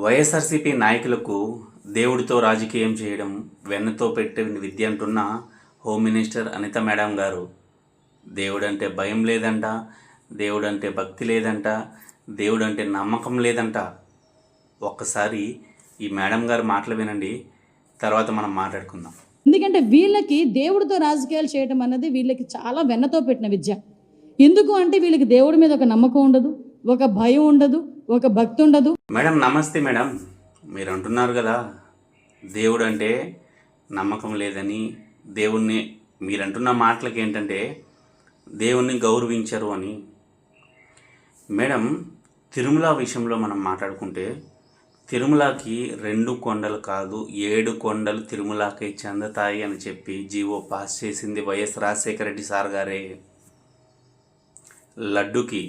వైఎస్ఆర్సీపీ నాయకులకు దేవుడితో రాజకీయం చేయడం వెన్నతో పెట్టే విద్య అంటున్న హోమ్ మినిస్టర్ అనిత మేడం గారు దేవుడంటే భయం లేదంట, దేవుడంటే భక్తి లేదంట, దేవుడంటే నమ్మకం లేదంట. ఒక్కసారి ఈ మేడం గారు మాటలు వినండి, తర్వాత మనం మాట్లాడుకుందాం. ఎందుకంటే వీళ్ళకి దేవుడితో రాజకీయాలు చేయడం అన్నది వీళ్ళకి చాలా వెన్నతో పెట్టిన విద్య. ఎందుకు అంటే వీళ్ళకి దేవుడి మీద ఒక నమ్మకం ఉండదు, ఒక భయం ఉండదు, ఒక భక్తి ఉండదు. మేడం నమస్తే మేడం, మీరు అంటున్నారు కదా దేవుడు అంటే నమ్మకం లేదని. దేవుణ్ణి మీరు అంటున్న మాటలకి ఏంటంటే దేవుణ్ణి గౌరవించరు అని. మేడం తిరుమల విషయంలో మనం మాట్లాడుకుంటే తిరుమలకి 2 కొండలు కాదు 7 కొండలు తిరుమలకి చెందుతాయి అని చెప్పి జీవో పాస్ చేసింది వైఎస్ రాజశేఖర రెడ్డి సార్ గారే. లడ్డుకి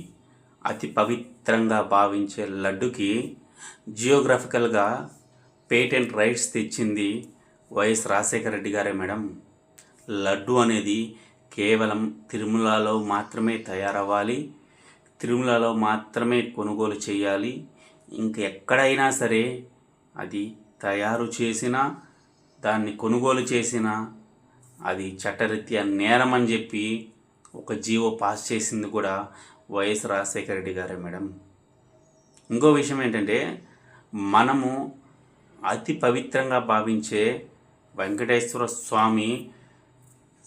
అతి పవిత్రంగా భావించే లడ్డుకి జియోగ్రఫికల్గా పేటెంట్ రైట్స్ తెచ్చింది వైఎస్ రాజశేఖర రెడ్డి గారే మేడం. లడ్డు అనేది కేవలం తిరుమలలో మాత్రమే తయారవ్వాలి, తిరుమలలో మాత్రమే కొనుగోలు చేయాలి. ఇంకెక్కడైనా సరే అది తయారు చేసినా దాన్ని కొనుగోలు చేసినా అది చట్టరీత్యా నేరం అని చెప్పి ఒక జీవో పాస్ చేసింది కూడా వైఎస్ రాజశేఖర రెడ్డి గారే మేడం. ఇంకో విషయం ఏంటంటే మనము అతి పవిత్రంగా భావించే వెంకటేశ్వర స్వామి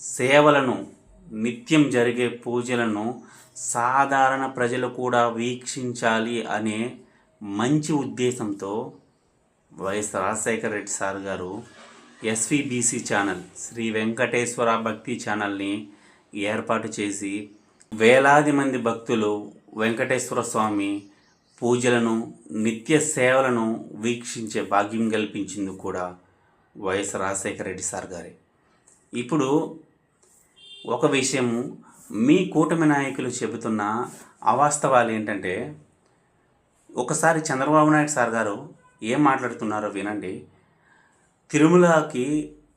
సేవలను, నిత్యం జరిగే పూజలను సాధారణ ప్రజలు కూడా వీక్షించాలి అనే మంచి ఉద్దేశంతో వైఎస్ రాజశేఖర రెడ్డి సార్ గారు ఎస్విబిసి ఛానల్, శ్రీ వెంకటేశ్వర భక్తి ఛానల్ని ఏర్పాటు చేసి వేలాది మంది భక్తులు వెంకటేశ్వర స్వామి పూజలను, నిత్య సేవలను వీక్షించే భాగ్యం కల్పించింది కూడా వైఎస్ రాజశేఖర రెడ్డి సార్ గారే. ఇప్పుడు ఒక విషయము, మీ కూటమి నాయకులు చెబుతున్న అవాస్తవాలు ఏంటంటే, ఒకసారి చంద్రబాబు నాయుడు సార్ గారు ఏం మాట్లాడుతున్నారో వినండి. తిరుమలకి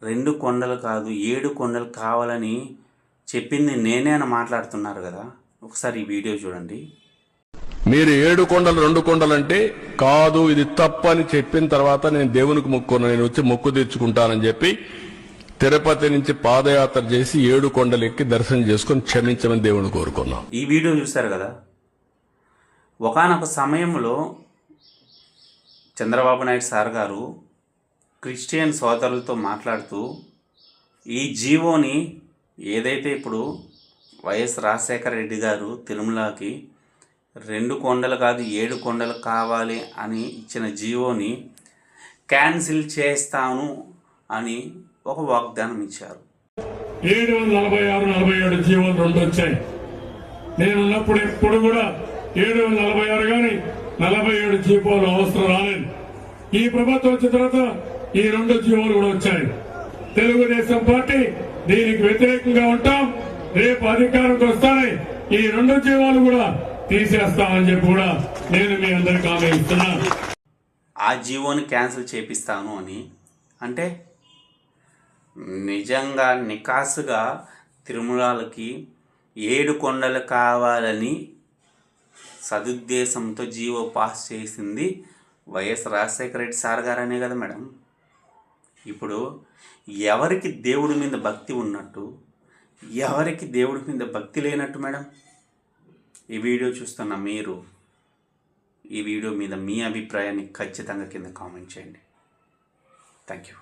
2 కొండలు కాదు 7 కొండలు కావాలని చెప్పింది నేనే అని మాట్లాడుతున్నారు కదా. ఒకసారి ఈ వీడియో చూడండి. మీరు 7 కొండలు 2 కొండలు అంటే కాదు, ఇది తప్పని చెప్పిన తర్వాత నేను దేవునికి మొక్కున్నా, నేను వచ్చి మొక్కు తెచ్చుకుంటానని చెప్పి తిరుపతి నుంచి పాదయాత్ర చేసి 7 కొండలు ఎక్కి దర్శనం చేసుకుని క్షమించమని దేవుని కోరుకున్నాం. ఈ వీడియో చూశారు కదా. ఒకానొక సమయంలో చంద్రబాబు నాయుడు సార్ గారు క్రిస్టియన్ సోదరులతో మాట్లాడుతూ ఈ జీవోని ఏదైతే ఇప్పుడు వైఎస్ రాజశేఖర రెడ్డి గారు తిరుమలకి 2 కొండలు కాదు 7 కొండలు కావాలి అని ఇచ్చిన జీవోని క్యాన్సిల్ చేస్తాను అని ఒక వాగ్దానం ఇచ్చారు. 746, 47 జీవోలు 2 వచ్చాయి. నేనున్నప్పుడు ఎప్పుడు కూడా 746 కానీ 47 జీవోలు అవసరం రాలేదు. ఈ ప్రభుత్వం వచ్చిన తర్వాత ఈ 2 జీవోలు కూడా వచ్చాయి. తెలుగుదేశం పార్టీ దీనికి వ్యతిరేకంగా ఉంటాం. రేపు అధికారంకి వస్తానే ఈ 2 జీవోలు కూడా తీసేస్తామని చెప్పి కూడా నేను మీ అందరికి హామీ ఇస్తున్నాను. ఆ జీవోని క్యాన్సిల్ చేపిస్తాను అని అంటే నిజంగా నికాసుగా తిరుమలకి 7 కొండలు కావాలని సదుద్దేశంతో జీవో పాస్ చేసింది వైఎస్ రాజశేఖర రెడ్డి సార్ గారనే కదా మేడం. ఇప్పుడు ఎవరికి దేవుడి మీద భక్తి ఉన్నట్టు, ఎవరికి దేవుడి మీద భక్తి లేనట్టు మేడం? ఈ వీడియో చూస్తున్న మీరు ఈ వీడియో మీద మీ అభిప్రాయాన్ని ఖచ్చితంగా కింద కామెంట్ చేయండి. Thank you.